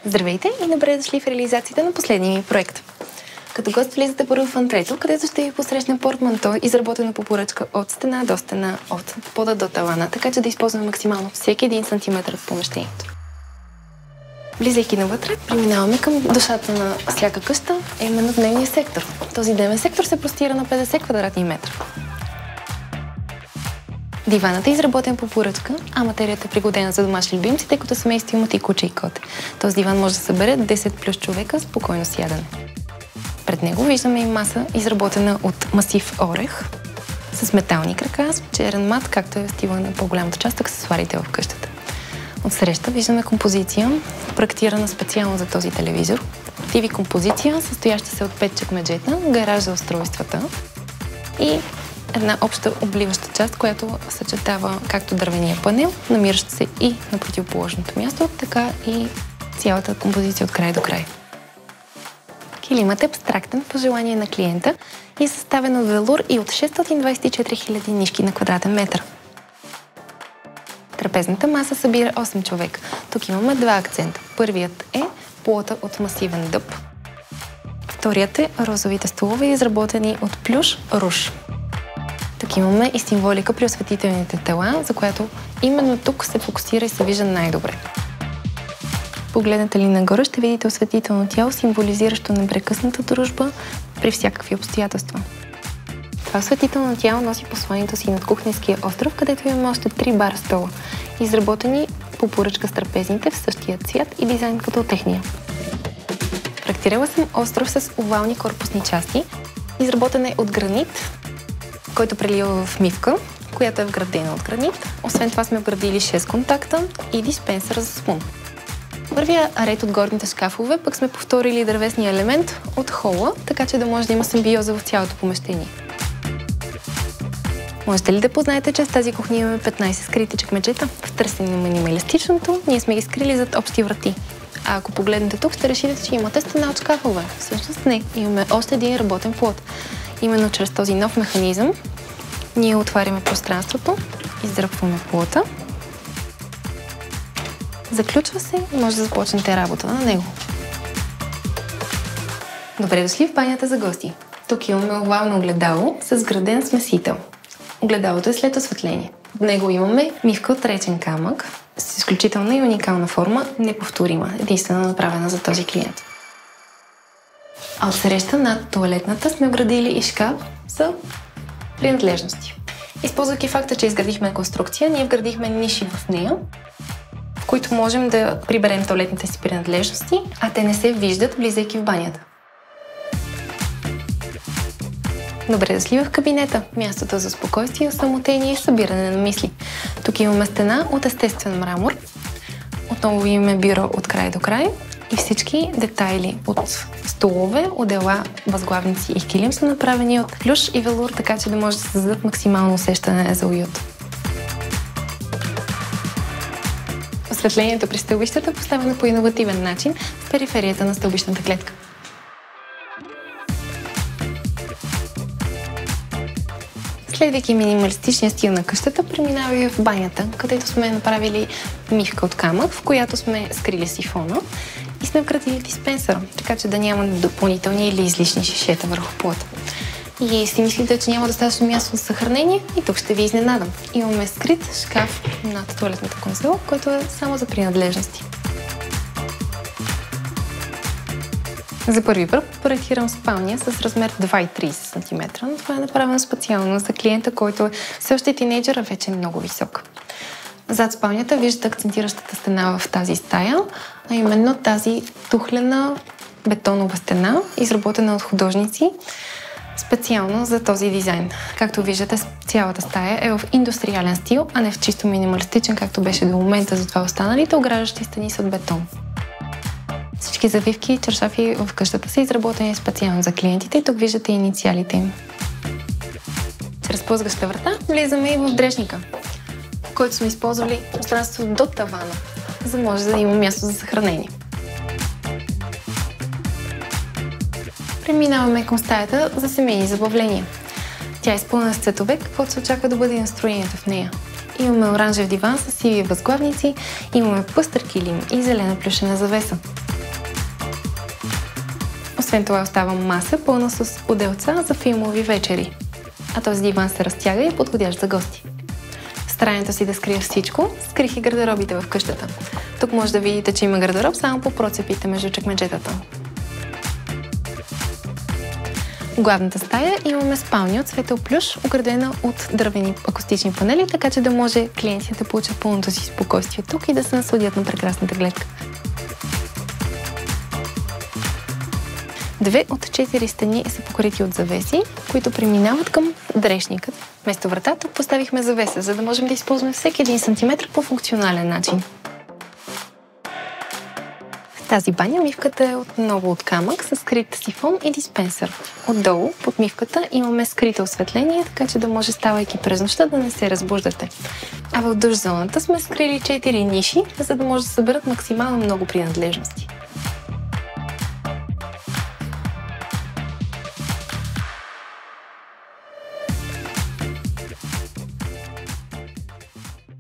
Здравейте и добре дошли в реализацията на последния ми проект. Като гост влизате първо в антрето, където ще ви посрещне портманто, изработено по поръчка от стена до стена, от пода до тавана, така че да използваме максимално всеки 1 сантиметър от помещението. Влизайки навътре, преминаваме към душата на всяка къща, а именно дневния сектор. Този дневен сектор се простира на 50 квадратни метра. Диванът е изработен по поръчка, а материята е пригодена за домашни любимци, тъй като семейство имат и куче и кот. Този диван може да събере 10 плюс човека спокойно сядане. Пред него виждаме и маса, изработена от масив орех, с метални крака, с черен мат, както е в стила на по-голямата част аксесуарите в къщата. Отсреща виждаме композиция, проектирана специално за този телевизор. TV композиция, състояща се от 5 чекмеджета, гараж за устройствата и една обща обливаща част, която съчетава както дървения панел, намиращ се и на противоположното място, така и цялата композиция от край до край. Килимът е абстрактен по желание на клиента и е съставен от велур и от 624 000 нишки на квадратен метър. Трапезната маса събира 8 човека. Тук имаме два акцента. Първият е плота от масивен дъб. Вторият е розовите столове, изработени от плюш руш. Тук имаме и символика при осветителните тела, за която именно тук се фокусира и се вижда най-добре. Погледнете ли нагоре, ще видите осветително тяло, символизиращо непрекъсната дружба при всякакви обстоятелства. Това осветително тяло носи посланието си над Кухненския остров, където имаме още 3 бара стола, изработени по поръчка с трапезните в същия цвят и дизайн като техния. Проектирала съм остров с овални корпусни части, изработен е от гранит, който прелива в мивка, която е вградена от гранит. Освен това сме вградили 6 контакта и диспенсър за спун. Първия ред от горните шкафове пък сме повторили дървесния елемент от хола, така че да може да има симбиоза в цялото помещение. Можете ли да познаете, че в тази кухня имаме 15 скрити чекмеджета? В търсене на минималистичното, ние сме ги скрили зад общи врати. А ако погледнете тук, ще решите, че имате стена от шкафове. Всъщност не, имаме още един работен плод. Именно чрез този нов механизъм ние отваряме пространството, издръпваме плота, заключва се и може да започнете работа на него. Добре дошли в банята за гости. Тук имаме овално огледало с вграден смесител. Огледалото е след осветление. В него имаме мивка от речен камък с изключителна и уникална форма, неповторима, единствено направена за този клиент. А отсреща над тоалетната сме вградили и шкаф за принадлежности. Използвайки факта, че изградихме конструкция, ние вградихме ниши в нея, в които можем да приберем тоалетните си принадлежности, а те не се виждат, влизайки в банята. Добре дошли в кабинета, мястото за спокойствие, осамотение и събиране на мисли. Тук имаме стена от естествен мрамор. Отново имаме бюро от край до край и всички детайли от столове, одела, възглавници и килим са направени от плюш и велур, така че да може да създадат максимално усещане за уют. Осветлението при стълбищата е поставено по иновативен начин в периферията на стълбищната клетка. Следвайки минималистичния стил на къщата, преминаваме в банята, където сме направили мивка от камък, в която сме скрили сифона и сме вградили диспенсър, така че да няма допълнителни или излишни шишета върху плота. И си мислите, че няма достатъчно място за съхранение, и тук ще ви изненадам. Имаме скрит шкаф над тоалетната конзола, който е само за принадлежности. За първи път проектирам спалня с размер 2,30 см, но това е направено специално за клиента, който е все още тинейджър, а вече е много висок. Зад спалнята виждате акцентиращата стена в тази стая, а именно тази тухлена бетонова стена, изработена от художници, специално за този дизайн. Както виждате, цялата стая е в индустриален стил, а не в чисто минималистичен, както беше до момента, затова останалите ограждащи стени са от бетон. Всички завивки и чаршафи в къщата са изработени специално за клиентите и тук виждате инициалите им. Чрез плъзгаща врата влизаме и в дрешника, в който сме използвали пространството до тавана, за да може да има място за съхранение. Преминаваме към стаята за семейни забавления. Тя е изпълнена с цветове, каквото се очаква да бъде настроението в нея. имаме оранжев диван с сиви възглавници, имаме пъстър килим и зелена плюшена завеса. Освен това остава маса, пълна с отделца за филмови вечери. А този диван се разтяга и е подходящ за гости. В старанието си да скрия всичко, скрих и гардеробите в къщата. Тук може да видите, че има гардероб само по процепите между чекмеджетата. В главната стая имаме спалня от светъл плюш, оградена от дървени акустични панели, така че да може клиентите да получат пълното си спокойствие тук и да се насладят на прекрасната гледка. 2 от 4 стени са покрити от завеси, които преминават към дрешника. Вместо врата тук поставихме завеса, за да можем да използваме всеки 1 сантиметр по функционален начин. В тази баня мивката е отново от камък с скрит сифон и диспенсър. Отдолу под мивката имаме скрито осветление, така че да може, ставайки през нощта, да не се разбуждате. А в душ зоната сме скрили 4 ниши, за да може да съберат максимално много принадлежности.